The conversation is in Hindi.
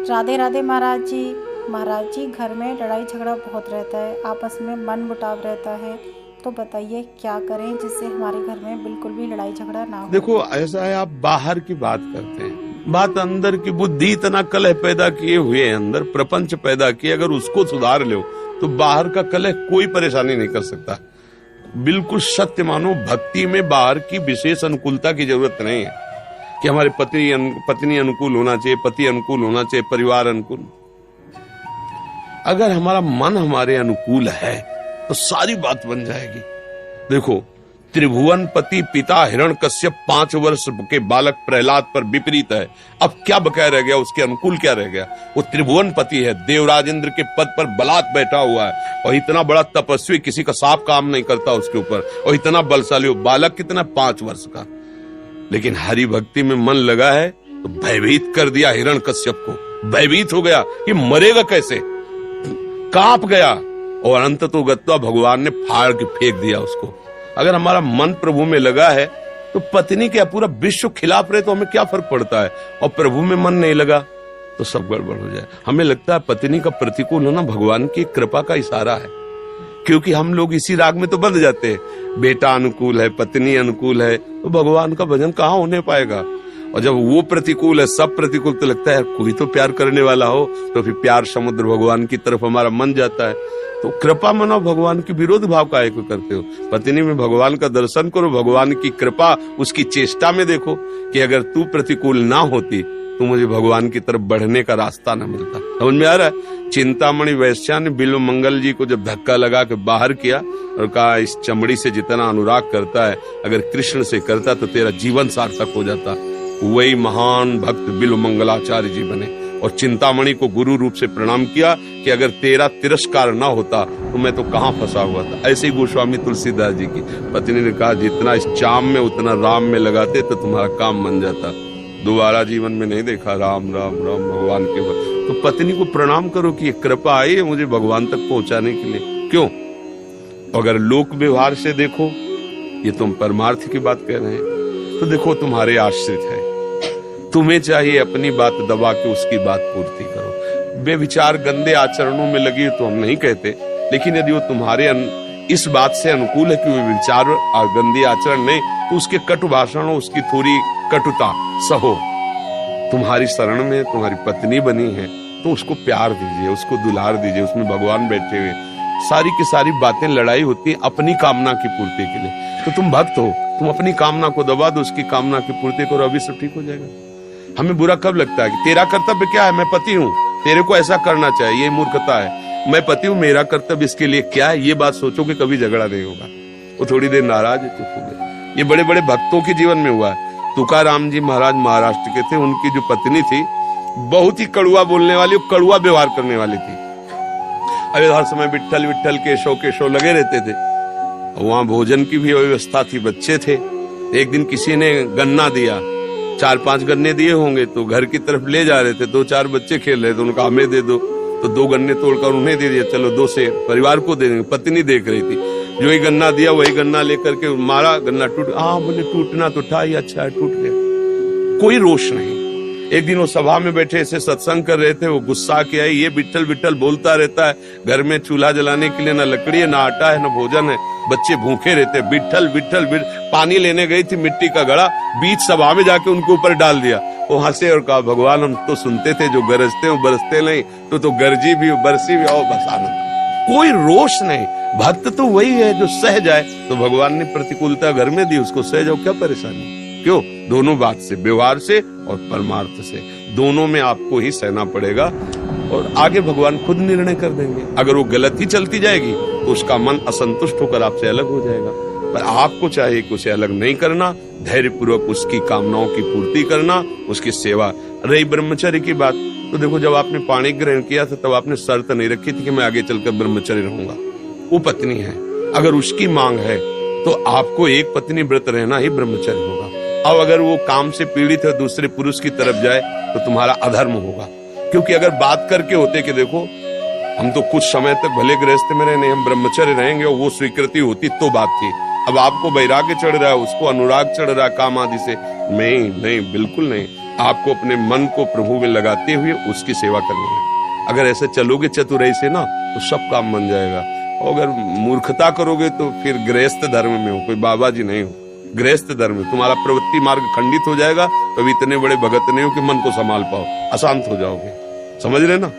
राधे राधे महाराज जी। महाराज जी, घर में लड़ाई झगड़ा बहुत रहता है, आपस में मन मुटाव रहता है, तो बताइए क्या करें जिससे हमारे घर में बिल्कुल भी लड़ाई झगड़ा ना हो। देखो, ऐसा है, आप बाहर की बात करते हैं, बात अंदर की। बुद्धि इतना कलह पैदा किए हुए हैं, अंदर प्रपंच पैदा किए, अगर उसको सुधार लो तो बाहर का कलह कोई परेशानी नहीं कर सकता। बिल्कुल सत्य मानो, भक्ति में बाहर की विशेष अनुकूलता की जरूरत नहीं है कि हमारे पत्नी अनुकूल होना चाहिए, पति अनुकूल होना चाहिए, परिवार अनुकूल। अगर हमारा मन हमारे अनुकूल है तो सारी बात बन जाएगी। देखो, त्रिभुवन पति पिता हिरण्यकश्यप 5 वर्ष के बालक प्रहलाद पर विपरीत है। अब क्या बकाया रह गया, उसके अनुकूल क्या रह गया? वो त्रिभुवन पति है, देवराज इंद्र के पद पर बलात् बैठा हुआ है, और इतना बड़ा तपस्वी, किसी का सांप काम नहीं करता उसके ऊपर, और इतना बलशाली हो। बालक कितना, 5 वर्ष का, लेकिन हरि भक्ति में मन लगा है तो भयभीत कर दिया हिरण्यकश्यप को। भयभीत हो गया कि मरेगा कैसे, कांप गया, और अंततोगत्वा भगवान ने फाड़ के फेंक दिया उसको। अगर हमारा मन प्रभु में लगा है तो पत्नी क्या पूरा विश्व खिलाफ रहे तो हमें क्या फर्क पड़ता है, और प्रभु में मन नहीं लगा तो सब गड़बड़ हो जाए। हमें लगता है पत्नी का प्रतिकूल होना भगवान की कृपा का इशारा है, क्योंकि हम लोग इसी राग में तो बंध जाते हैं। बेटा अनुकूल है, पत्नी अनुकूल है, तो भगवान का भजन कहाँ होने पाएगा। और जब वो प्रतिकूल है, सब प्रतिकूल, तो लगता है कोई तो प्यार करने वाला हो, तो फिर प्यार समुद्र भगवान की तरफ हमारा मन जाता है। तो कृपा मनाओ, भगवान की विरोध भाव काहे को करते हो? पत्नी में भगवान का दर्शन करो, भगवान की कृपा उसकी चेष्टा में देखो कि अगर तू प्रतिकूल ना होती तो मुझे भगवान की तरफ बढ़ने का रास्ता न मिलता। समझ में आ रहा है? चिंतामणि वैश्या ने बिल्व मंगल जी को जब धक्का लगा के बाहर किया और कहा, इस चमड़ी से जितना अनुराग करता है अगर कृष्ण से करता तो तेरा जीवन सार्थक हो जाता। वही महान भक्त बिल्व मंगलाचार्य जी बने और चिंतामणि को गुरु रूप से प्रणाम किया कि अगर तेरा तिरस्कार ना होता तो मैं तो कहाँ फंसा हुआ था। ऐसे ही गोस्वामी तुलसीदास जी की पत्नी ने कहा, जितना इस चाम में उतना राम में लगाते तो तुम्हारा काम बन जाता। दोबारा जीवन में नहीं देखा राम राम राम भगवान के बाद। तो पत्नी को प्रणाम करो कि ये कृपा आई है मुझे भगवान तक पहुंचाने के लिए। क्यों? अगर लोक व्यवहार से देखो, ये तुम परमार्थ की बात कह रहे हैं, तो देखो तुम्हारे आश्रित है, तुम्हें चाहिए अपनी बात दबा के उसकी बात पूर्ति करो। बेविचार गंदे आचरणों में लगी तो हम नहीं कहते, लेकिन यदि वो तुम्हारे इस बात से अनुकूल है कि वो विचार और गंदे आचरण नहीं, तो उसके कटु भाषणों, उसकी थोड़ी कटुता सहो। तुम्हारी शरण में तुम्हारी पत्नी बनी है तो उसको प्यार दीजिए, उसको दुलार दीजिए, उसमें भगवान बैठे हुए। सारी की सारी बातें लड़ाई होती है अपनी कामना की पूर्ति के लिए। तो तुम भक्त हो, तुम अपनी कामना को दबा दो, उसकी कामना की पूर्ति करो, अभी सब ठीक हो जाएगा। हमें बुरा कब लगता है कि तेरा कर्तव्य क्या है, मैं पति हूँ, तेरे को ऐसा करना चाहिए, ये मूर्खता है। मैं पति हूँ, मेरा कर्तव्य इसके लिए क्या है, ये बात सोचो कि कभी झगड़ा नहीं होगा। वो थोड़ी देर नाराज है, चुप हो गए। ये बड़े बड़े भक्तों के जीवन में हुआ है। तुकाराम जी महाराज महाराष्ट्र के थे, उनकी जो पत्नी थी बहुत ही कड़ुआ बोलने वाली, कड़ुआ व्यवहार करने वाली थी। अरे हर समय विट्ठल विट्ठल केशव लगे रहते थे। वहां भोजन की भी व्यवस्था थी, बच्चे थे। एक दिन किसी ने गन्ना दिया, 4-5 गन्ने दिए होंगे, तो घर की तरफ ले जा रहे थे, 2-4 बच्चे खेल रहे थे, उनका हमें दे दो, तो 2 गन्ने तोड़कर उन्हें दे दिया, चलो 2 से परिवार को दे देंगे। पत्नी देख रही थी, जो ही गन्ना दिया वही गन्ना लेकर के मारा, गन्ना टूट। हाँ बोले, टूटना तो था ही, अच्छा है टूट गया, कोई रोष नहीं। एक दिन वो सभा में बैठे ऐसे सत्संग कर रहे थे, वो गुस्सा किया, ये विट्ठल विट्ठल बोलता रहता है, घर में चूल्हा जलाने के लिए ना लकड़ी है, ना आटा है, ना भोजन है, बच्चे भूखे रहते, विट्ठल विट्ठल। पानी लेने गई थी, मिट्टी का घड़ा बीच सभा में जाके उनके ऊपर डाल दिया। वो हंसे और कहा, भगवान हम तो सुनते थे, जो गरजते हो बरसते नहीं, तो गरजी भी हो बरसी भी हो, बस आनंद। कोई रोष नहीं। भक्त तो वही है जो सह जाए, तो भगवान ने प्रतिकूलता घर में दी, उसको सह जाओ, क्या परेशानी। क्यों? दोनों बात से, व्यवहार से और परमार्थ से, दोनों में आपको ही सहना पड़ेगा, और आगे भगवान खुद निर्णय कर देंगे। अगर वो गलत ही चलती जाएगी तो उसका मन असंतुष्ट होकर आपसे अलग हो जाएगा। पर आपको चाहिए कि उसे अलग नहीं करना, धैर्य पूर्वक उसकी कामनाओं की पूर्ति करना, उसकी सेवा। रही ब्रह्मचर्य की बात, तो देखो, जब आपने पाणी ग्रहण किया था तब आपने शर्त नहीं रखी थी कि मैं आगे चलकर ब्रह्मचर्य रहूंगा। वो पत्नी है, अगर उसकी मांग है तो आपको एक पत्नी व्रत रहना ही ब्रह्मचर्य होगा। अब अगर वो काम से पीड़ित है, दूसरे पुरुष की तरफ जाए, तो तुम्हारा अधर्म होगा। क्योंकि अगर बात करके होते कि देखो हम तो कुछ समय तक भले गृहस्थ में रहे, नहीं हम ब्रह्मचर्य रहेंगे, और वो स्वीकृति होती तो बात थी। अब आपको वैराग्य चढ़ रहा है, उसको अनुराग चढ़ रहा है काम आदि से, नहीं बिल्कुल नहीं। आपको अपने मन को प्रभु में लगाते हुए उसकी सेवा करनी है। अगर ऐसे चलोगे चतुराई से ना तो सब काम बन जाएगा। और अगर मूर्खता करोगे तो फिर गृहस्थ धर्म में हो, कोई बाबा जी नहीं हो, गृहस्थ धर्म में तुम्हारा प्रवृत्ति मार्ग खंडित हो जाएगा। कभी इतने बड़े भगत नहीं हो कि मन को संभाल पाओ, अशांत हो जाओगे। समझ रहे ना।